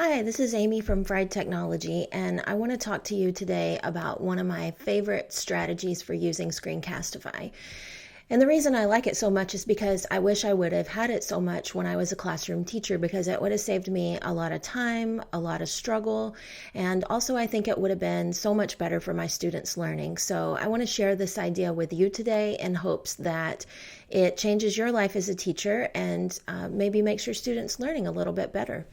Hi, this is Amy from Fried Technology, and I want to talk to you today about one of my favorite strategies for using Screencastify. And the reason I like it so much is because I wish I would have had it so much when I was a classroom teacher, because it would have saved me a lot of time, a lot of struggle, and also I think it would have been so much better for my students' learning. So I want to share this idea with you today in hopes that it changes your life as a teacher and maybe makes your students' learning a little bit better.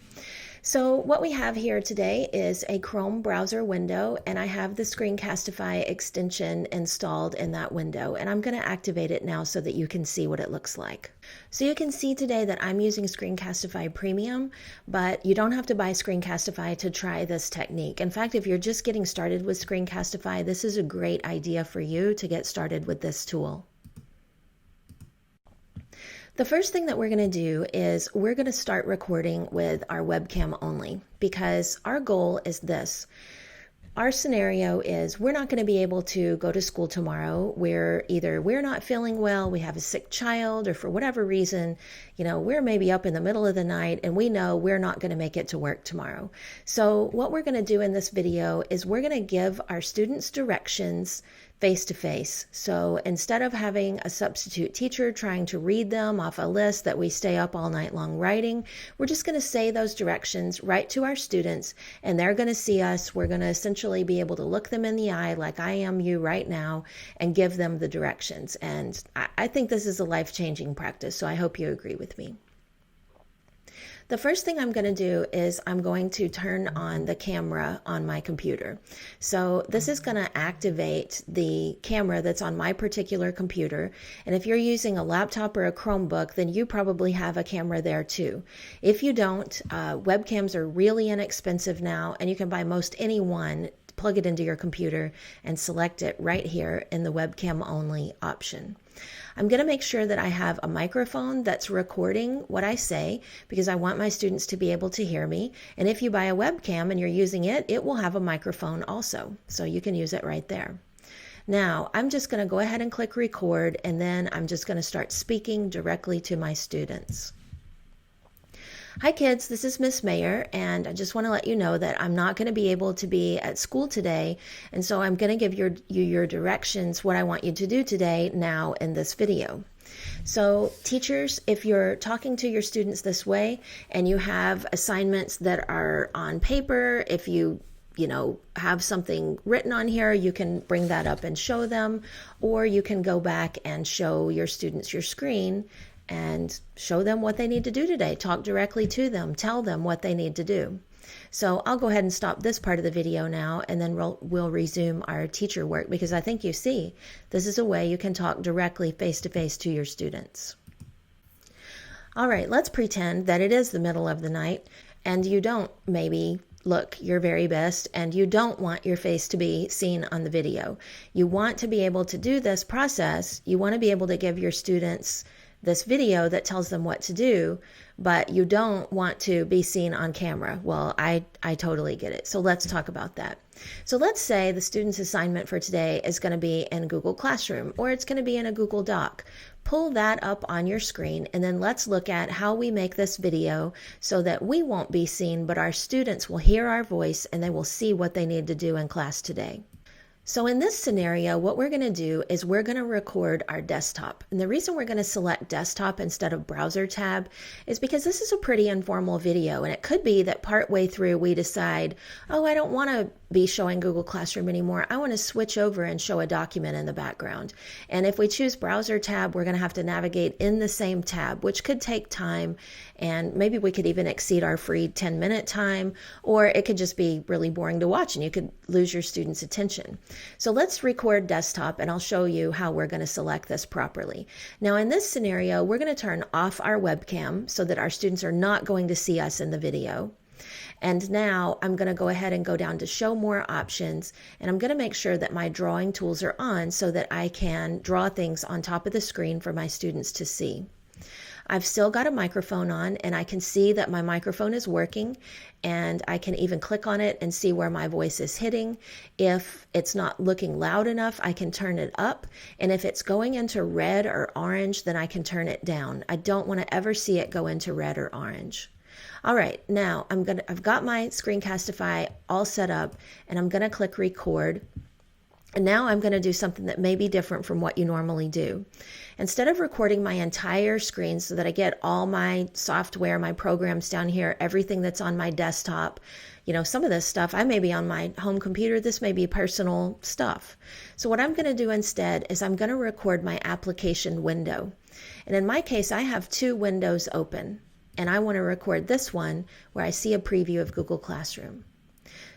So what we have here today is a Chrome browser window, and I have the Screencastify extension installed in that window, and I'm going to activate it now so that you can see what it looks like. So you can see today that I'm using Screencastify Premium, but you don't have to buy Screencastify to try this technique. In fact, if you're just getting started with Screencastify, this is a great idea for you to get started with this tool. The first thing that we're going to do is we're going to start recording with our webcam only, because our goal is this. Our scenario is we're not going to be able to go to school tomorrow. We're not feeling well, we have a sick child, or for whatever reason, we're maybe up in the middle of the night and we know we're not going to make it to work tomorrow. So what we're going to do in this video is we're going to give our students directions face to face. So instead of having a substitute teacher trying to read them off a list that we stay up all night long writing, we're just going to say those directions right to our students, and they're going to see us. We're going to essentially be able to look them in the eye like I am you right now and give them the directions. And I think this is a life-changing practice, so I hope you agree with me. The first thing I'm going to do is I'm going to turn on the camera on my computer. So this is going to activate the camera that's on my particular computer. And if you're using a laptop or a Chromebook, then you probably have a camera there too. If you don't, webcams are really inexpensive now, and you can buy most any one, plug it into your computer, and select it right here in the webcam only option. I'm going to make sure that I have a microphone that's recording what I say, because I want my students to be able to hear me. And if you buy a webcam and you're using it, it will have a microphone also, so you can use it right there. Now, I'm just going to go ahead and click record, and then I'm just going to start speaking directly to my students. Hi kids, this is Miss Mayer, and I just want to let you know that I'm not going to be able to be at school today, and so I'm going to give you your directions, what I want you to do today now in this video. So teachers, if you're talking to your students this way and you have assignments that are on paper, if you have something written on here, you can bring that up and show them, or you can go back and show your students your screen and show them what they need to do today. Talk directly to them, tell them what they need to do. So I'll go ahead and stop this part of the video now, and then we'll resume our teacher work, because I think you see this is a way you can talk directly face to face to your students. All right, let's pretend that it is the middle of the night and you don't maybe look your very best, and you don't want your face to be seen on the video. You want to be able to do this process. You want to be able to give your students this video that tells them what to do, but you don't want to be seen on camera. Well, I totally get it. So let's talk about that. So let's say the student's assignment for today is going to be in Google Classroom, or it's going to be in a Google Doc. Pull that up on your screen, and then let's look at how we make this video so that we won't be seen, but our students will hear our voice and they will see what they need to do in class today. So in this scenario, what we're going to do is we're going to record our desktop. And the reason we're going to select desktop instead of browser tab is because this is a pretty informal video, and it could be that partway through we decide, oh, I don't want to be showing Google Classroom anymore. I want to switch over and show a document in the background. And if we choose browser tab, we're going to have to navigate in the same tab, which could take time, and maybe we could even exceed our free 10-minute time, or it could just be really boring to watch and you could lose your students' attention. So let's record desktop, and I'll show you how we're going to select this properly. Now in this scenario, we're going to turn off our webcam so that our students are not going to see us in the video. And now I'm going to go ahead and go down to show more options, and I'm going to make sure that my drawing tools are on so that I can draw things on top of the screen for my students to see. I've still got a microphone on, and I can see that my microphone is working, and I can even click on it and see where my voice is hitting. If it's not looking loud enough, I can turn it up, and if it's going into red or orange, then I can turn it down. I don't want to ever see it go into red or orange. All right, now I've got my Screencastify all set up, and I'm gonna click record. And now I'm going to do something that may be different from what you normally do. Instead of recording my entire screen so that I get all my software, my programs down here, everything that's on my desktop, some of this stuff, I may be on my home computer, this may be personal stuff. So what I'm going to do instead is I'm going to record my application window. And in my case, I have 2 windows open, and I want to record this one where I see a preview of Google Classroom.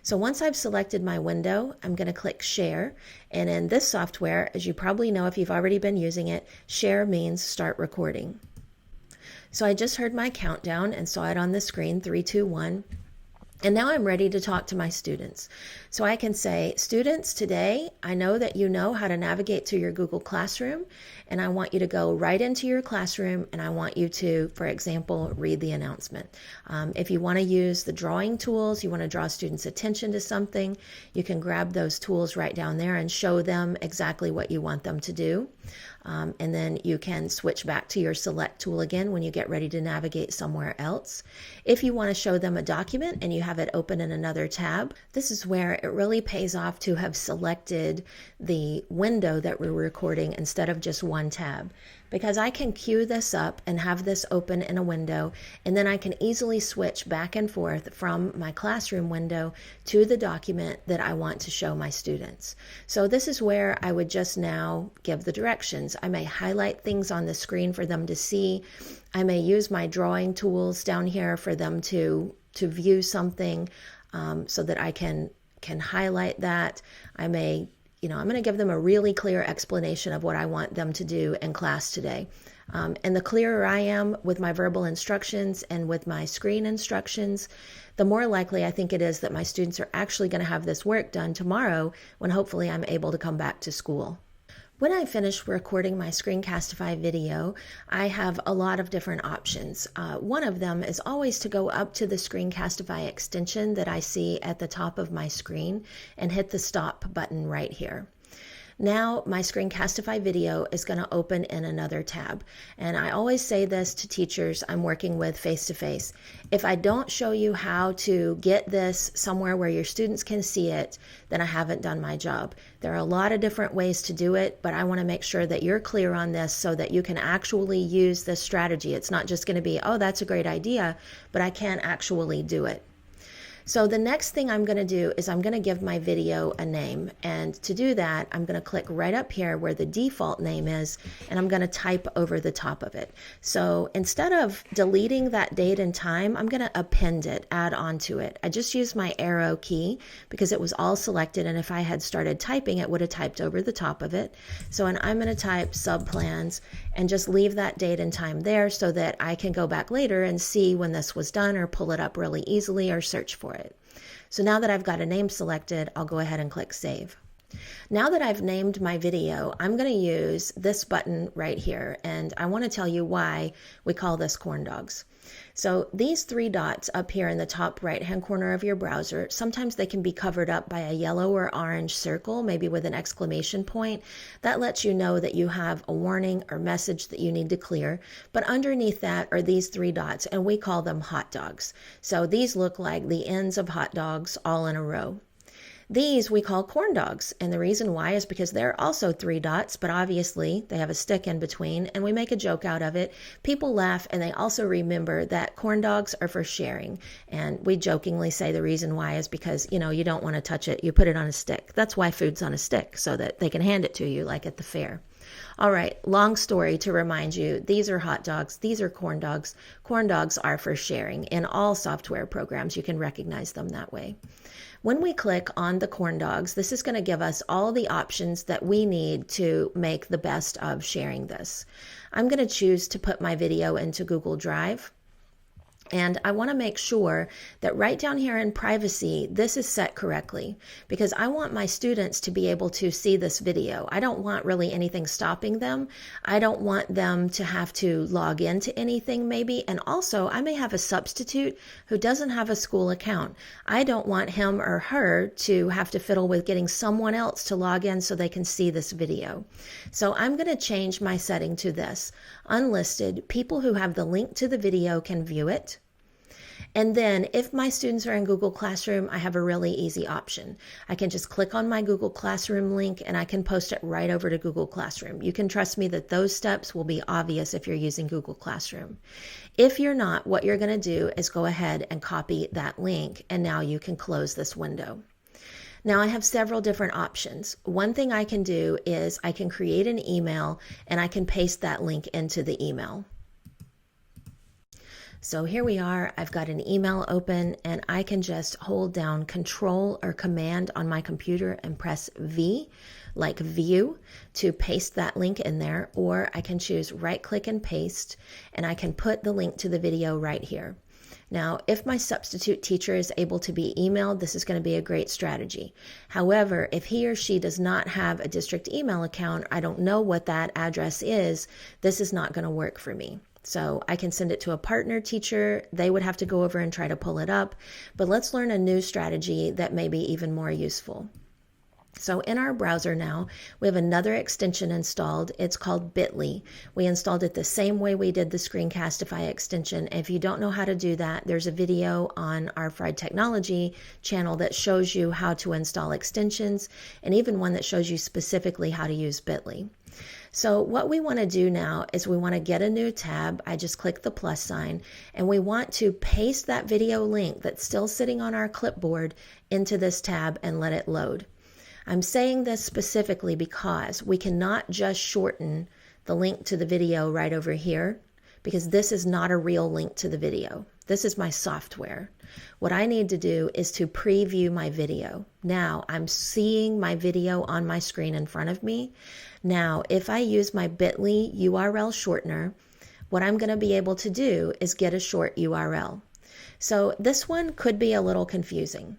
So once I've selected my window, I'm going to click Share. And in this software, as you probably know if you've already been using it, share means start recording. So I just heard my countdown and saw it on the screen, 3, 2, 1. And now I'm ready to talk to my students. So I can say, students, today I know that you know how to navigate to your Google Classroom, and I want you to go right into your classroom, and I want you to, for example, read the announcement. If you want to use the drawing tools, you want to draw students' attention to something, you can grab those tools right down there and show them exactly what you want them to do. And then you can switch back to your select tool again when you get ready to navigate somewhere else. If you want to show them a document and you have it open in another tab, this is where it really pays off to have selected the window that we're recording instead of just one tab. Because I can queue this up and have this open in a window, and then I can easily switch back and forth from my classroom window to the document that I want to show my students. So this is where I would just now give the directions. I may highlight things on the screen for them to see. I may use my drawing tools down here for them to view something so that I can highlight that. I'm going to give them a really clear explanation of what I want them to do in class today. And the clearer I am with my verbal instructions and with my screen instructions, the more likely I think it is that my students are actually going to have this work done tomorrow when hopefully I'm able to come back to school. When I finish recording my Screencastify video, I have a lot of different options. One of them is always to go up to the Screencastify extension that I see at the top of my screen and hit the stop button right here. Now my Screencastify video is going to open in another tab. And I always say this to teachers I'm working with face-to-face. If I don't show you how to get this somewhere where your students can see it, then I haven't done my job. There are a lot of different ways to do it, but I want to make sure that you're clear on this so that you can actually use this strategy. It's not just going to be, oh, that's a great idea, but I can actually do it. So the next thing I'm going to do is I'm going to give my video a name. And to do that, I'm going to click right up here where the default name is, and I'm going to type over the top of it. So instead of deleting that date and time, I'm going to append it, add onto it. I just used my arrow key because it was all selected, and if I had started typing, it would have typed over the top of it. So and I'm going to type subplans and just leave that date and time there so that I can go back later and see when this was done or pull it up really easily or search for it. So now that I've got a name selected, I'll go ahead and click Save. Now that I've named my video, I'm going to use this button right here, and I want to tell you why we call this corn dogs. So these 3 dots up here in the top right-hand corner of your browser, sometimes they can be covered up by a yellow or orange circle, maybe with an exclamation point. That lets you know that you have a warning or message that you need to clear. But underneath that are these 3 dots, and we call them hot dogs. So these look like the ends of hot dogs all in a row. These we call corn dogs, and the reason why is because they're also 3 dots, but obviously they have a stick in between, and we make a joke out of it. People laugh, and they also remember that corn dogs are for sharing, and we jokingly say the reason why is because, you don't want to touch it. You put it on a stick. That's why food's on a stick, so that they can hand it to you like at the fair. All right, long story to remind you, these are hot dogs, these are corn dogs. Corn dogs are for sharing. In all software programs, you can recognize them that way. When we click on the corn dogs, this is going to give us all the options that we need to make the best of sharing this. I'm going to choose to put my video into Google Drive. And I want to make sure that right down here in privacy, this is set correctly because I want my students to be able to see this video. I don't want really anything stopping them. I don't want them to have to log into anything maybe. And also I may have a substitute who doesn't have a school account. I don't want him or her to have to fiddle with getting someone else to log in so they can see this video. So I'm going to change my setting to this. Unlisted, people who have the link to the video can view it. And then if my students are in Google Classroom, I have a really easy option. I can just click on my Google Classroom link and I can post it right over to Google Classroom. You can trust me that those steps will be obvious if you're using Google Classroom. If you're not, what you're going to do is go ahead and copy that link, and now you can close this window. Now I have several different options. One thing I can do is I can create an email and I can paste that link into the email. So here we are, I've got an email open and I can just hold down Control or Command on my computer and press V, like view, to paste that link in there, or I can choose right click and paste, and I can put the link to the video right here. Now, if my substitute teacher is able to be emailed, this is going to be a great strategy. However, if he or she does not have a district email account, I don't know what that address is, this is not going to work for me. So I can send it to a partner teacher. They would have to go over and try to pull it up. But let's learn a new strategy that may be even more useful. So in our browser now, we have another extension installed. It's called Bitly. We installed it the same way we did the Screencastify extension. If you don't know how to do that, there's a video on our Fried Technology channel that shows you how to install extensions, and even one that shows you specifically how to use Bitly. So what we want to do now is we want to get a new tab. I just click the plus sign, and we want to paste that video link that's still sitting on our clipboard into this tab and let it load. I'm saying this specifically because we cannot just shorten the link to the video right over here, because this is not a real link to the video. This is my software. What I need to do is to preview my video. Now I'm seeing my video on my screen in front of me. Now, if I use my Bitly URL shortener, what I'm going to be able to do is get a short URL. So this one could be a little confusing.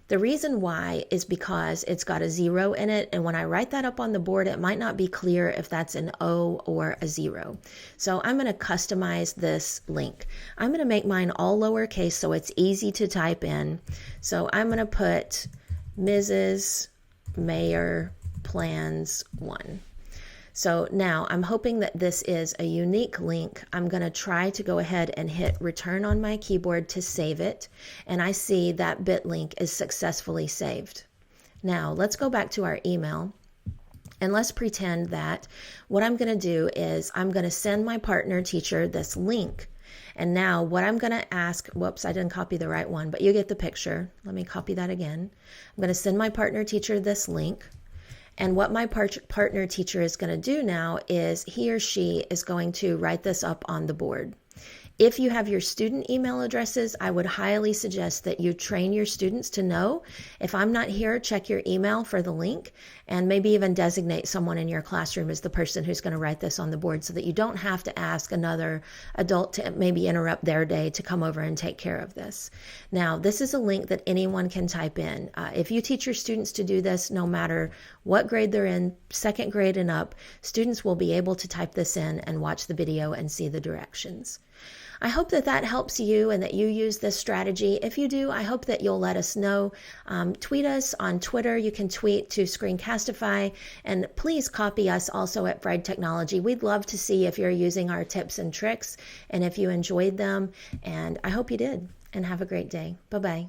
The reason why is because it's got a 0 in it, and when I write that up on the board, it might not be clear if that's an O or a 0. So I'm going to customize this link. I'm going to make mine all lowercase so it's easy to type in. So I'm going to put Mrs. Mayor Plans 1. So now I'm hoping that this is a unique link. I'm going to try to go ahead and hit return on my keyboard to save it. And I see that bit link is successfully saved. Now let's go back to our email. And let's pretend that what I'm going to do is I'm going to send my partner teacher this link. And now what I'm going to ask, whoops, I didn't copy the right one, but you get the picture. Let me copy that again. I'm going to send my partner teacher this link. And what my partner teacher is going to do now is he or she is going to write this up on the board. If you have your student email addresses, I would highly suggest that you train your students to know, if I'm not here, check your email for the link, and maybe even designate someone in your classroom as the person who's going to write this on the board so that you don't have to ask another adult to maybe interrupt their day to come over and take care of this. Now, this is a link that anyone can type in. If you teach your students to do this, no matter what grade they're in, second grade and up, students will be able to type this in and watch the video and see the directions. I hope that that helps you and that you use this strategy. If you do, I hope that you'll let us know. Tweet us on Twitter. You can tweet to Screencastify, and please copy us also at Fried Technology. We'd love to see if you're using our tips and tricks and if you enjoyed them, and I hope you did. And have a great day. Bye-bye.